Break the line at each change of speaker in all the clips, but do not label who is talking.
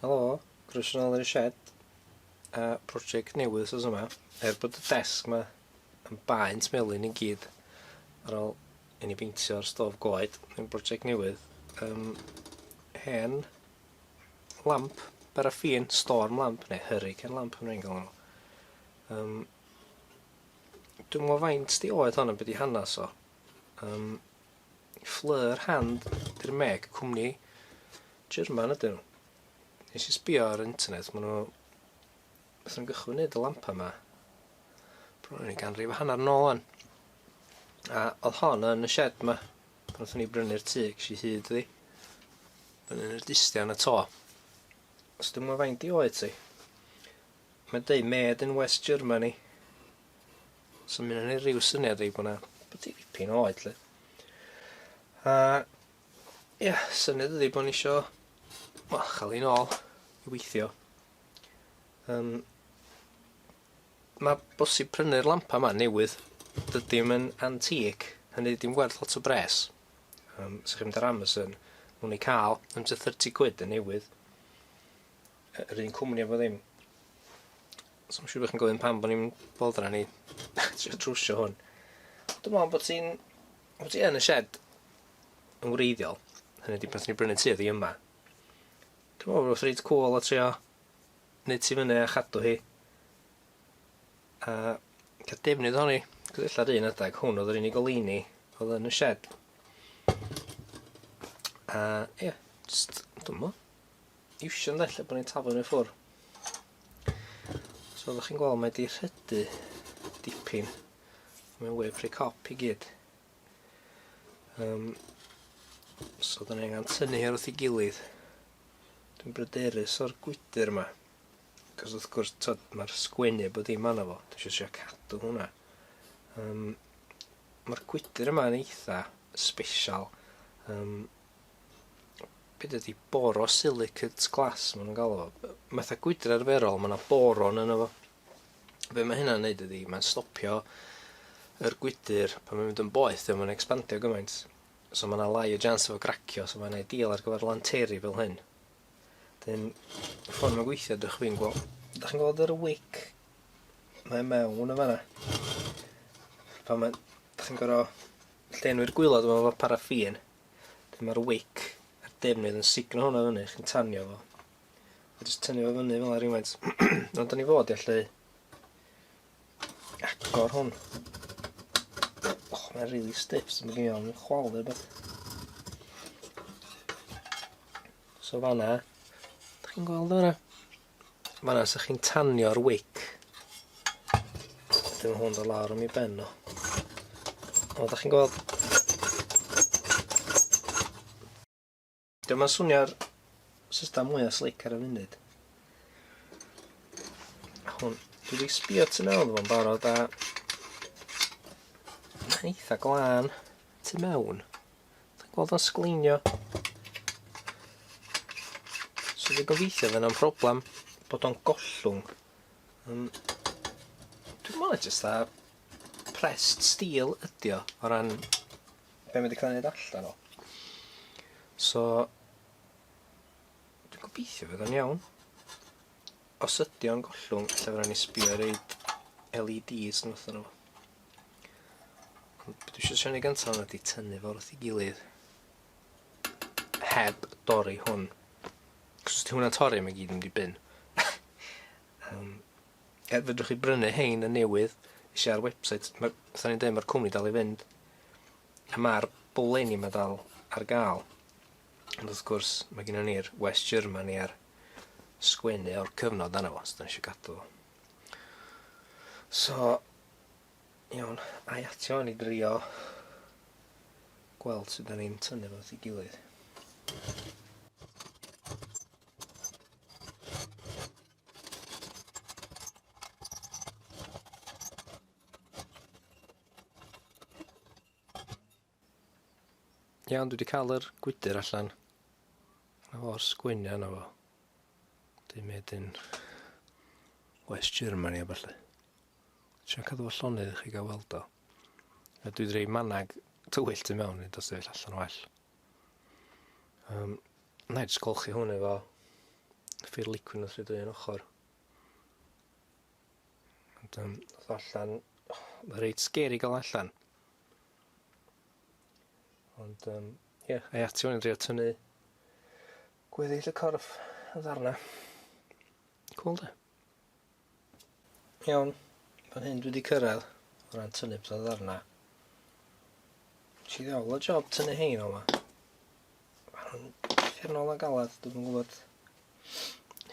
Helo, croeso nôl yn y shed. Prosiect newydd sos yma. Bod y desg yma yn baent melyn i gyd ar ôl i ni beintio'r stof goed. Yn prosiect newydd. Hen lamp paraffin, storm lamp, neu hurricane lamp yn rhaid gael nhw. Dwi'n mwyn faint di oed hon yn beth i hanes o. Feuerhand di'r meg, cwmni German ydyn nhw. Nes i sbio ar internet, maen nhw beth yn gychwyn wneud y lampa yma bron i ganrif a hanner nôl an. A oedd hon yn y shed yma pan wnaethon ni brynu'r tŷ gysi hyd iddi brynu'r distian y to. Os dwi'n mwyn faint i oed ti, mae'n deud made in West Germany, so mynd yn ei ryw syniad i bod bod i ddipyn o oed lle. A ia, syniad ydi bod ni isio chael un ôl i weithio. Mae bosib prynu'r lampa yma newydd. Dydy'n yn antig, hynny dim werth lot o bres. Sa'ch chi'n mynd ar Amazon, mwyn i cael am £30 yn newydd. Yr un cwmni efo ddim. So mae'n siŵr bych chi'n gofyn pam bod ni'n boldra ni trio trwsio hwn. Dwi'n meddwl bod ti yn y shed yn wreiddiol, hynny di pan ni'n brynu tŷ ydi yma. Dwi'n meddwl bod rhaid cŵl o trio wneud ti fyny a chadw hi. A cael defnydd ohoni. Gyda'r un adag, hwn oedd yr unig oleuni oedd yn y shed. A ie, just, dwi'n meddwl, iwsio yn ddell bod ni'n taflu nhw i ffwr. So oeddech chi'n gweld mae di rhydu dipyn. Mae'n we pre cop i gyd. So da ni angen tynnu ar wrth i gilydd. Dwi'n bryderus o'r gwydr yma. Cos wrth gwrs, mae'r sgwennu bod dim anna fo. Dwi eisiau cadw hwnna. Mae'r gwydr yma yn eitha special. Beth ydi borosilicate glass maen nhw'n gael fo. Metha gwydr arferol, mae yna boron yna fo. Be mae hynna'n neud ydi, mae'n stopio yr gwydr pan mae'n mynd yn boeth, mae'n expandio gymaint. So mae yna lai o chance o gracio, so mae'n ideal ar gyfer lanteri fel hyn. Dyn, y ffordd mae'n gweithio, dych chi'n gweld. Dych chi'n gweld yr wick mae mewn y fanna. Pan mae, dych chi'n gorfod llenwi'r gwylod yma efo paraffin. Dyn mae'r wick a'r defnydd yn signo hwnna fyny, chi'n tanio fo. A jyst tynnu fo fyny fel ar rhywfaint. Ond da ni fod i allu agor hwn. Mae'n really stiff, so mae gen i o'n chwalu beth. So fanna, chi'n gweld yna? Fanna, so chi'n tanio'r wick. Dim hwn o lawr am I ben o. O, da chi'n gweld? Dyma'n swnio'r system mwy o slick ar y funud. Hwn, dwi wedi sbio tu mewn fo'n barod a mae'n eitha glân tu mewn. Da'n gweld o'n sgleinio. So dwi'n gobeithio fe na'n problem bod o'n gollwng. Dwi'n meddwl jyst a pressed steel ydi o ran be mae wedi cael ei wneud allan o. So dwi'n gobeithio fe o'n iawn. Os ydi o'n gollwng, lle fydd rhaid ni sbio reid LEDs yn fath o'n o. Ond dwi eisiau siarad gyntaf hwn ydi tynnu fo wrth i gilydd heb dorri hwn. Cos os ti hwnna'n torri, mae gyd yn mynd i bin. Fedrwch chi brynu hein yn newydd eisiau ar website. Fatha ni'n dweud, mae'r cwmni dal i fynd. A mae'r boleni mae dal ar gael. Ond wrth gwrs, mae gen ni'r West Germany ar sgwennu o'r cyfnod anna fo, os da ni eisiau gadw fo. So, iawn, ai atio ni drio gweld sut da ni'n tynnu fo wrth i gilydd. Iawn, dwi wedi cael yr gwydr allan. O'r sgwennu yna fo. Dwi'n made in West Germany a falle. Ti'n cadw fo llonydd i chi gael weld o. A dwi wedi rhoi manag tywyll tu mewn i dos sefyll allan o well. Na i jyst golchi hwn efo ffyr liquid wrth rydw un ochr. Ond oedd allan, mae'n reit scary gael allan. Ond a'i ati o'n drio tynnu gweddill y corff y ddarna. Cool de. Iawn, fan hyn dwi wedi cyrraedd o ran tynnu pethau ddarna. Ti ddiawl o job tynnu hein o ma. Mae'n ffernol a galad, dwi'n gwybod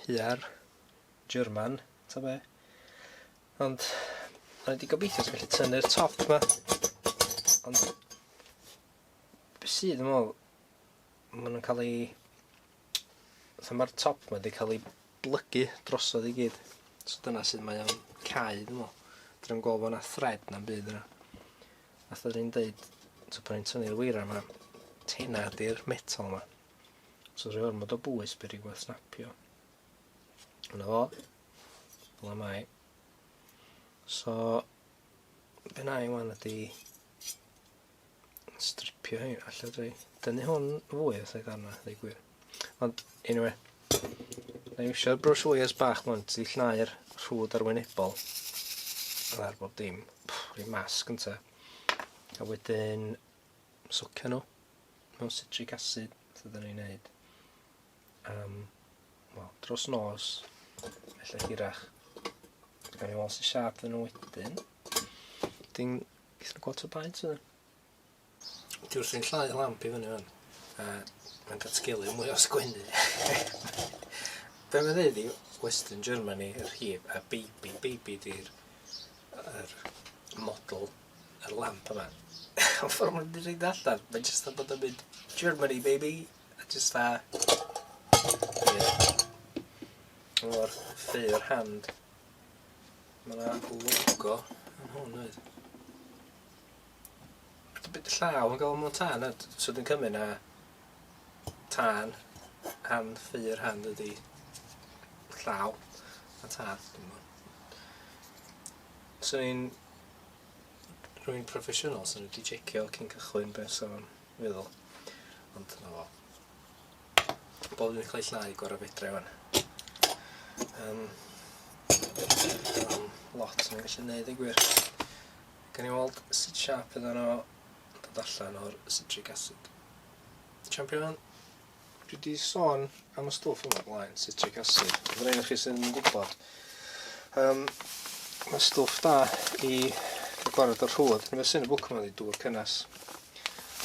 hyar, German, ta be. Ond, o'n i wedi gobeithio os gallu tynnu'r top ma. Ond, beth sydd yn ôl, maen nhw'n cael ei... Mae'r top ma wedi cael ei blygu drosodd i gyd. So dyna sydd mae o'n cael, dwi'n meddwl. Dwi'n gweld bod yna thread na'n byd yna. Nath oedd ni'n deud, pan ni'n tynnu'r weira yma, tena ydy'r metal yma. So rhaid ormod o bwys byr i gwaith snapio. Yna fo, fel mai. So, be na i wan ydy stripio hyn, allai dwi dynnu hwn fwy oedd darna, ddeu gwir. Ond, anyway, na i iwsio'r brosiwyas bach mwyn, ti llnau'r rhwyd arwynebol ar bob dim, rhoi masg ynta. A wedyn, socio nhw mewn citric acid, ydyn ni'n neud. Dros nos, ella hirach. Gan i weld sy'n siarp dyn nhw wedyn. Wedyn, gyda nhw gwrt o baint ydyn. Dwi wrth i'n llai lamp i fyny fan. Mae'n datgelu mwy o sgwennu. Be mae'n dweud i Western Germany, yr hib, a baby di'r model, yr lamp yma. Ond ffordd mae'n dweud allan, mae'n jyst a bod yn mynd Germany baby, a jyst a... O'r Feuerhand. Mae yna logo yn hwn oedd. Dwi'n byd y llaw yn gael mewn tân, so dwi'n cymryd na tân, hand, Feuerhand ydi llaw a tân. So ni'n rhywun proffesiynol, so ni wedi checio cyn cychwyn beth sy'n feddwl. Ond dyna fo. Bob dwi'n cael ei llnau gorau fedra fan. Lot yn gallu neud ei gwir. Gan i weld sut siap ydyn nhw dod allan o'r citric acid. Champion, dwi wedi sôn am y stwff yma blaen, citric acid. Fydd rhaid i chi sy'n gwybod. Mae stwff da i gwared o'r rhwyd. Nid sy'n y bwc yma di dŵr cynnas.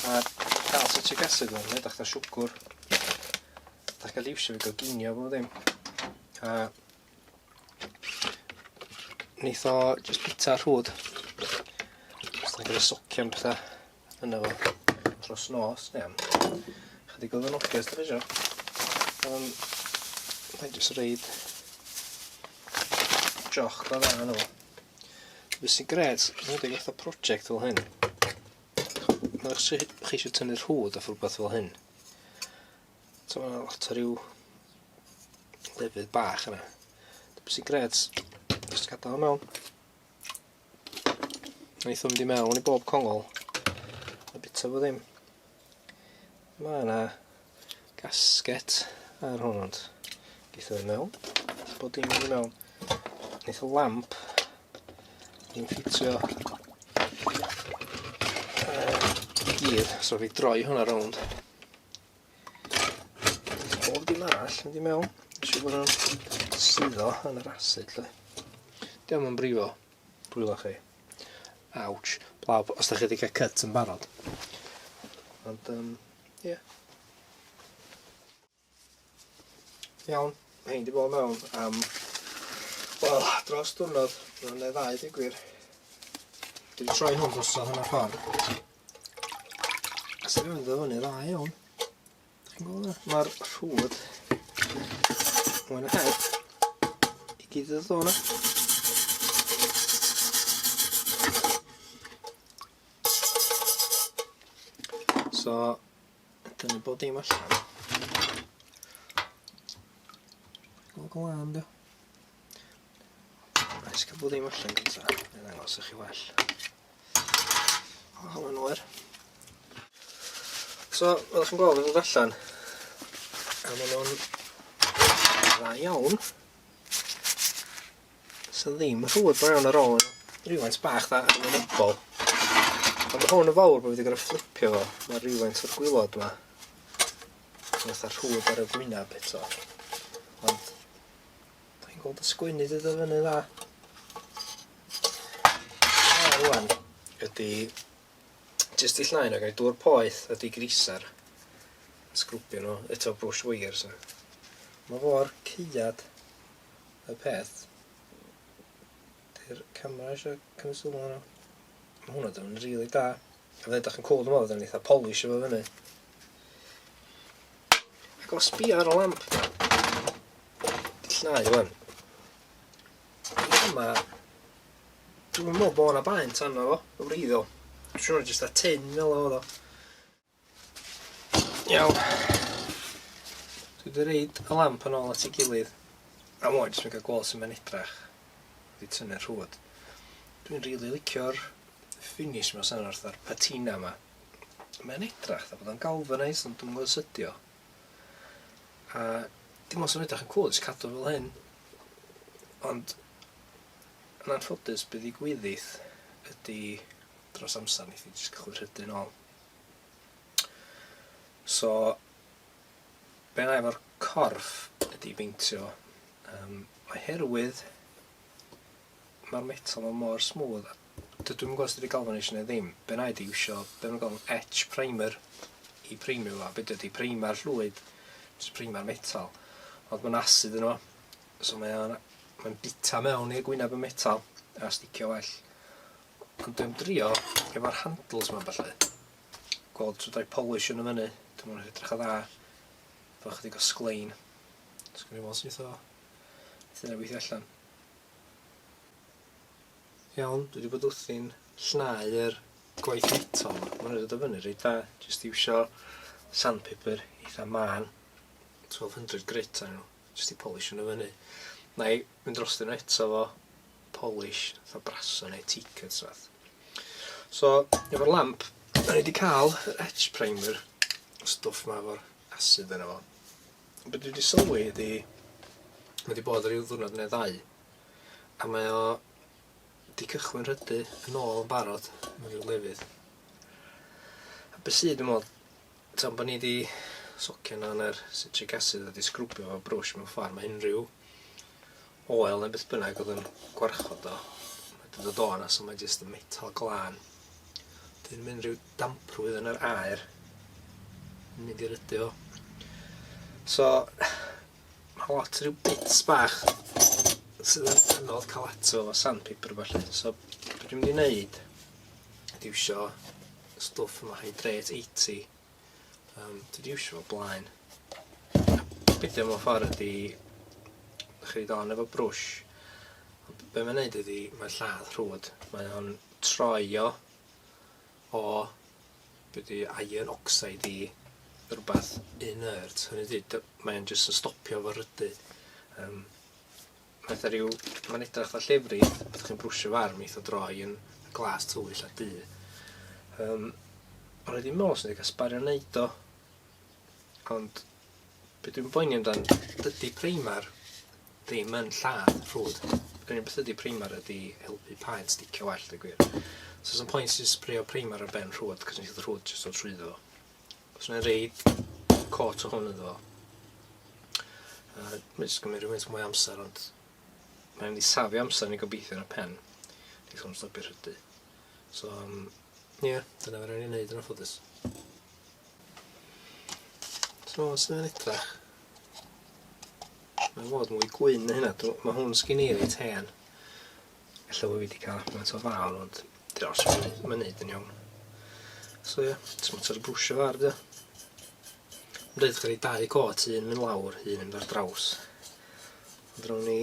A cael citric acid yn edrych da siwgr. Dach gael iwsio fi goginio bod ddim. A neith o jyst bita rhwyd. Os da gael ei socio am pethau yna fo dros nos, neu am chydig o ddynogys da fi isio. Da i jyst reid joch da dda yna fo. Fes sy'n gred, yn wedi fatha project fel hyn. Mae'n chi eisiau tynnu rhwyd off rhywbeth fel hyn. So mae'n lot o ryw lefydd bach yna. Fes sy'n gred, jyst gadael o mewn. Neith o'n mynd i mewn i bob congol. A bita fo ddim. Mae yna gasget ar hwn ond. Geith o mewn. Bod dim mynd i mewn. Neith o lamp. Ni'n ffitio gyd. So fi droi hwnna rownd. Bob dim arall mynd i mewn. Eisiau bod nhw'n suddo yn yr acid. Diolch yn brifo. Brwylo chi. Ouch. Blaw, os da chi wedi cael cut yn barod. Ond, ie. Iawn, hyn wedi bod mewn am, wel, dros diwrnod. Mae'n ne ddau, di gwir. Dwi wedi troi hwn drosodd hynna'r ffordd. As da fi fynd o fyny dda iawn. Chi'n gwybod yna? Mae'r rhwyd mwyn y heb i gyd ydw hwnna. So, dyn ni bod dim allan. Glan, dio. Nice cael bod dim allan gyda. Mae'n ddangos i chi well. O, hwn yn oer. So, fel chi'n gweld, yn dod allan. A maen nhw'n dda iawn. So ddim yn rhwyd mor iawn ar ôl rhywfaint bach dda yn y nybol. Ond mae hwn yn fawr bod fi wedi gorfod fflipio fo. Mae rhywfaint o'r gwylod yma. Fatha rhwyd ar y gwynab eto. Ond dwi'n gweld y sgwennu dyda fyny dda. Rwan ydy jyst i llaen ag ei dŵr poeth ydy grisar. Sgrwbio nhw eto brwsh wires. Mae fo'r ceuad y peth. Di'r camera eisiau cymryd sylw hwnna. Mae hwnna yn rili da. A fe ddech yn cool dwi'n meddwl, eitha polish efo fyny. Ac o sbio ar y lamp. Di llnau rwan. Yma, dwi'n meddwl bod yna baent arno fo, o wreiddiol. Dwi'n siŵr jyst a tin fel o. Iawn. Dwi wedi reid y lamp yn ôl at ei gilydd. A mwyn jyst yn cael gweld sy'n mynd edrach. Wedi tynnu'r rhwyd. Dwi'n rili licio'r finish mewn san wrth ar patina yma. Mae'n edrach, da bod o'n galvanised, ond dwi'n gwybod sydio. A dim os o'n edrych yn cool, jyst cadw fel hyn. Ond yn anffodus bydd ei gwyddydd ydy dros amser wneith i jyst cychwyn rhydyn ôl. So, be na efo'r corff ydy beintio. Oherwydd mae'r metal yn mor smooth. Dwi'n gwybod os ydy galvanised neu ddim. Be na ydy iwsio, be ma'n gael etch primer i primio fo. Be ydy primer llwyd, jyst primer metal. Ond mae'n acid yno. So mae'n bita mewn i'r gwyneb y metal a sticio well. Ond dwi'n drio efo'r handles yma falle. Gweld trwy dau polish yn y fyny. Dwi'n mwyn edrych o dda. Fo chydig o sglein. Sgwn i weld sy'n eitha yna weithio allan. Iawn, dwi wedi bod wrthi'n llnau yr gwaith metal. Mae'n edrych o fyny reit dda. Jyst iwsio sandpaper eitha man. 1200 grit ar nhw. Jyst i polish yn y fyny. Na i mynd dros nhw eto fo polish, eitha braso neu tickets fath. So, efo'r lamp, da ni wedi cael yr etch primer, stwff ma efo'r acid yna fo. Be dwi wedi sylwi ydy, mae wedi bod ar ryw ddwrnod neu ddau, a mae o wedi cychwyn rhydu yn ôl yn barod mewn ryw lefydd. A be sydd dwi'n meddwl, tan bod ni wedi socio na'n yr citric acid a wedi sgrwbio fo brwsh mewn ffordd, mae unrhyw oil neu beth bynnag oedd yn gwarchod o. Mae dod o na, so mae jyst y metal glân. Dwi'n mynd rhyw damprwydd yn yr aer. Yn mynd i rydu o. So, mae lot rhyw bits bach sydd yn anodd cael ato o sandpaper falle. So, beth dwi'n mynd i wneud ydy iwsio stwff yma Hydrate 80. Dwi wedi iwsio fo blaen. Beth yma ffordd ydy chi don efo brwsh. Be mae'n neud ydy, mae'n lladd rhwyd. Mae o'n troio o beth ydy iron oxide i rhywbeth inert. Hynny ydy, mae'n jyst yn stopio fo rydu. Mae'n edrych o llefrith, beth chi'n brwsio farm eitha droi yn glas tywyll a du. Ond ydy mos yn cael sbario neud o. Ond beth dwi'n boeni amdan, dydy primer ddim yn lladd rhwyd. Yr unig beth ydy primer ydy helpu paent sticio well, dy gwir. So, sy'n pwynt sy'n sprio primer ar ben rhwyd, cos wneud rhwyd jyst o trwyddo fo. Os yna'n reid cot o hwn iddo fo. Mae'n jyst gymryd rhywun mwy amser, ond mae'n mynd i safi amser ni gobeithio yn y pen. Dwi'n sôn stopio rhydu. So, ie, dyna fe rhaid i wneud yn anffodus. So, sy'n mynd edrach. Mae'n fod mwy gwyn na hynna. Mae hwn sgyn i reit hen. Ella bod fi wedi cael apnat o fawn, ond dros mae'n neud yn iawn. So ie, ti'n mynd ar y brwsio far, dy. Mae'n dweud chi dau cot, un mynd lawr, un mynd ar draws. Ond drawn ni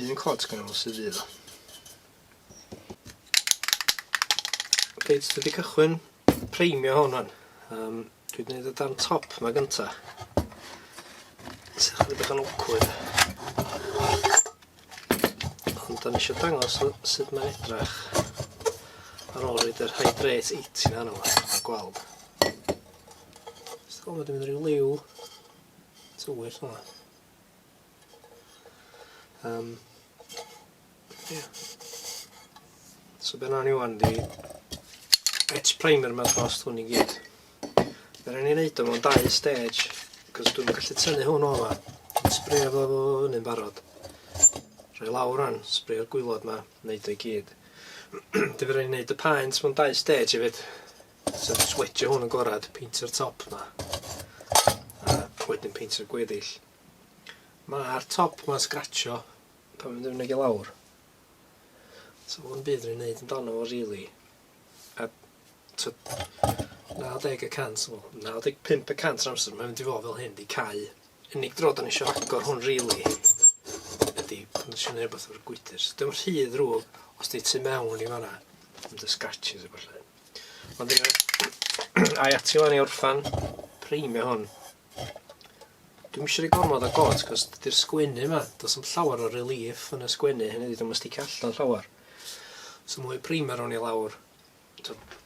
un cot gan nhw sydd fydd o. Reit, dwi wedi cychwyn preimio hwn. Dwi wedi gwneud y darn top yma gynta. Sy'n chydig bach yn awkward. Ond da ni eisiau dangos sut mae'n edrach ar ôl roed yr Hydrate 80 na nhw a gweld. Jyst gweld wedi mynd rhyw liw tywyll hwnna. So be nawn ni wan di etch primer yma dros hwn I gyd. Fe rhaid ni wneud o mewn 2 stage, cos dwi'n gallu tynnu hwn o yma. Sbrio fo fyny'n barod. Rhoi lawr ran, sbrio'r gwylod yma, wneud o I gyd. Fe rhaid ni wneud y paint mewn 2 stage hefyd. So switcho hwn yn gorad, peintio'r top yma. A wedyn peintio'r gweddill. Mae'r top yma scratcho pan mae'n defnyddio lawr. So fo'n byd rwy'n neud amdano fo rili. A 90% 95% yr amser mae'n mynd I fod fel hyn, Di cau. Unig dro da ni eisiau agor hwn rili ydy pan eisiau neud rhywbeth o'r gwydr. So dim rhydd rŵg os di tu mewn I fanna. Mynd y scratches o falle. Ond ai ati o'n I orffan primio hwn. Dwi'n eisiau ei gormod o got, cos dy'r sgwennu yma, does am llawer o relief yn y sgwennu, hynny dwi'n sticio allan llawer. So mwy primer o'n I lawr,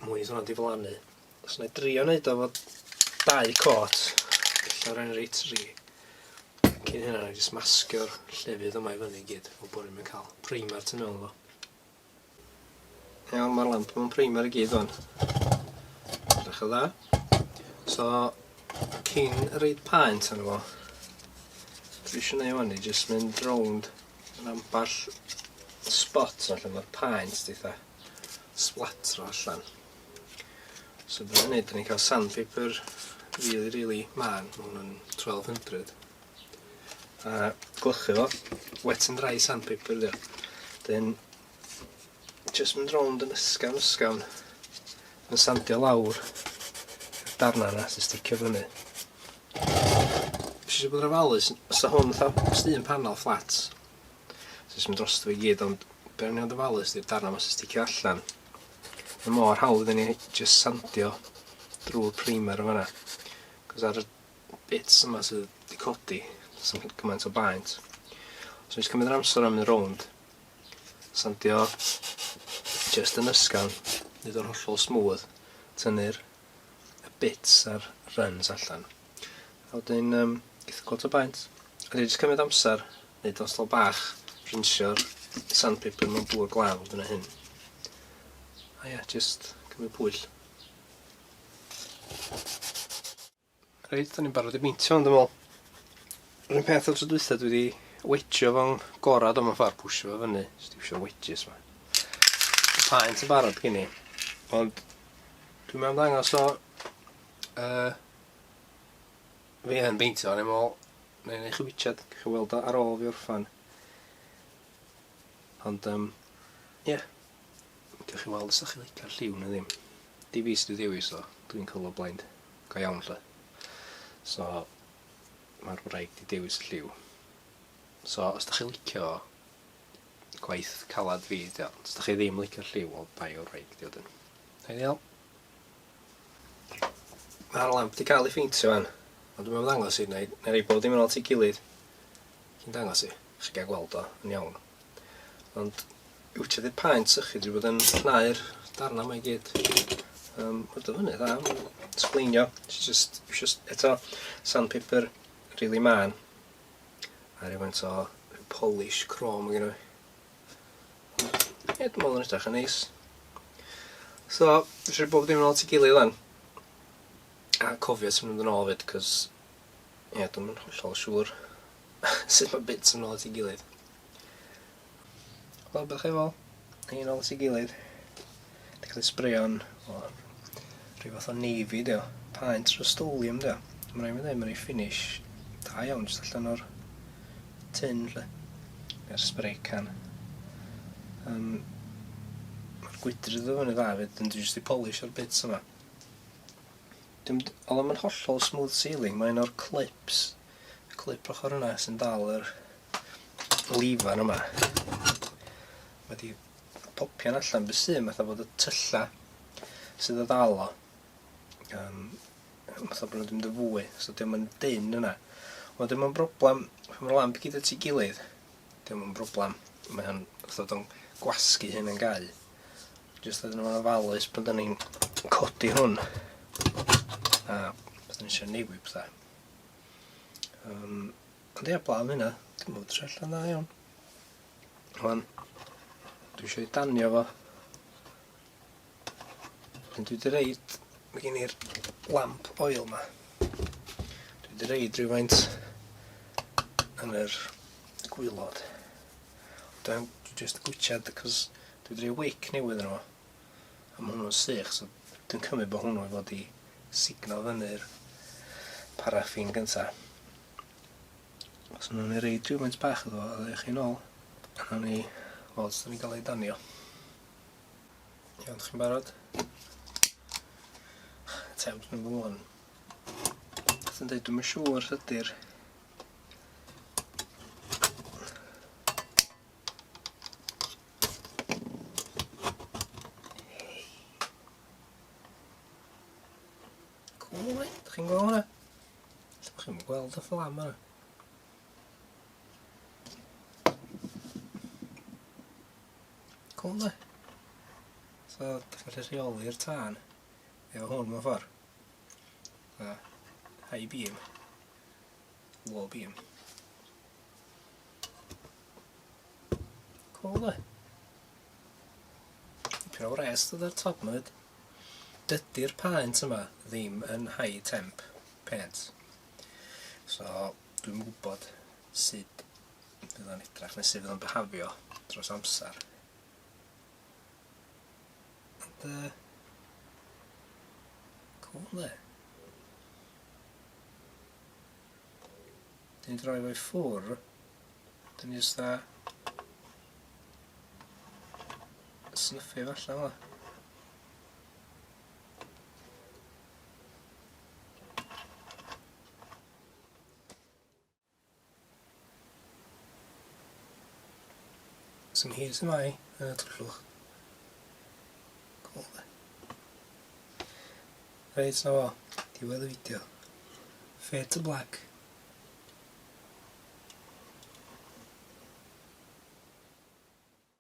mwy hwnna di flannu. Os yna I drio wneud o fod 2 cot, illa rhaid reit 3. Cyn hynna, I jyst masgio'r llefydd yma I fyny gyd, o bod ni'n cael primer tu mewn fo. Iawn, mae'r lamp mewn primer I gyd o'n. Edrych o dda. So, cyn reid paent arno fo, dwi eisiau neud wan I jyst mynd rownd yn amball spot allan o'r paent eitha splatro allan. So byddai'n neud, da ni'n cael sandpaper really man, hwn yn 1200. A glychu fo, wet and dry sandpaper dio. Then, jyst mynd rownd yn ysgafn, yn sandio lawr darna yna sy'n sticio fyny. Eisiau bod yr ofalus, os da hwn fatha stun panel flat, sy'n mynd dros I gyd, ond be'n ni'n ofalus di'r darna yma sy'n sticio allan. Mae mor hawdd i ni just sandio drwy'r primer o fanna. Cos ar y bits yma sydd wedi codi, sy'n gymaint o baent. So nes cymryd yr amser am mynd rownd, sandio just yn ysgafn, nid o'r hollol smooth, tynnu'r bits a'r runs allan. A wedyn eitha cwrt o baent. A dwi'n cymryd amser, neud oslo bach, rinsio'r sandpaper mewn dŵr glaw dyna hyn. A ia, just cymryd pwyll. Reit, da ni'n barod I beintio ond ymwyl. Yr un peth o'r tro dwytha dwi wedi wedgio fo'n gorad o'n ffordd pwysio fo fyny. Just iwsio wedges ma. Y paent yn barod gen I. Ond dwi'n mewn dangos o fi yn beintio yn ymwyl, neu'n eich wytsiad, gwych chi weld o ar ôl fi orffan. Ond, ie, gwych chi weld os ydych chi'n licio'r lliw neu ddim. Di fi sydd wedi dewis o, dwi'n colourblind, go iawn lle. So, mae'r wraig di dewis y lliw. So, os ydych chi'n licio gwaith calad fi, os ydych chi ddim licio'r lliw, o bai o'r wraig di odyn. Ideal. Mae'r lamp di cael ei ffeintio fan, ond dwi'n meddwl ddangos I, neu rei bod dim yn ôl ti gilydd. Cyn dangos I, chi gael gweld o yn iawn. Ond, wytio di'r paent sy'ch chi, dwi'n bod yn llnau'r darna yma I gyd. Wrth o fyny, dda, sgleinio. Eto, sandpaper really man. A rhywfaint o polish chrome gyda fi. Ie, dwi'n meddwl yn edrych yn neis. So, dwi'n bod dim yn ôl ti gilydd lan. A cofio sy'n mynd yn ôl fyd, cos ie, dwi'n mynd hollol siŵr sut mae bits yn ôl at ei gilydd. Wel, beth chi fel? Un ôl at ei gilydd. Dwi'n cael ei sbreio'n rhyw fath o navy, dio. Paent Rust-Oleum, dio. Mae'n rhaid i mi ddim yn ei finish da iawn, jyst allan o'r tin, lle. Neu'r spray can. Mae'r gwydrydd o fyny dda fyd, ond dwi'n jyst i polish o'r bits yma. Oedd o'n hollol smooth sealing, mae'n o'r clips. Y clip ochr yna sy'n dal yr lifan yma. Mae wedi popian allan beth sy'n fatha bod y tylla sydd o dal o. Fatha bod nhw'n mynd y fwy, so dim yn dyn yna. Ond dim yn broblem, pan mae'r lamp gyda ti gilydd, dim yn broblem. Mae'n fatha o'n gwasgu hyn yn gau. Just ydyn nhw'n ofalus pan da ni'n codi hwn. A beth ni'n eisiau newid bethau. Ond ia, blaen hynna, dwi'n bod trellan dda iawn. Wan, dwi eisiau danio fo. Dwi wedi reid, mae gen i'r lamp oil ma. Dwi wedi reid rhywfaint yn yr gwylod. Dwi'n just gwitchad, cos dwi wedi rhoi wick newydd yn fo. A mae hwnnw'n sych, so dwi'n cymryd bod hwnnw i fod i signal fyny'r paraffin gynta. So nhw'n ei reid rhywfaint bach iddo fo, a ddech chi nôl. A nhw'n ei weld sy'n ei gael ei danio. Iawn, chi'n barod? Attempt number 1. Dwi'n dweud, dwi'n siŵr ydy'r cool, ydych chi'n gweld hwnna? Ydych chi'n gweld y fflam yna? Cool, ne? So, dych chi'n rheoli'r tân efo hwn mewn ffordd. High beam, low beam. Cool, ne? Dipyn o wres dyda'r top myd. Dydy'r paent yma ddim yn high temp paint. So, dwi'n gwybod sut fydd o'n edrach neu sut fydd o'n behafio dros amser. Ond, cool, ne? Dyn ni'n droi fo i ffwr, dyn ni jyst a snyffu fo allan o. Sy'n hir sy'n mai yn y twllwch. Cool, ne? Reit, na fo, diwedd y fideo. Fade to black.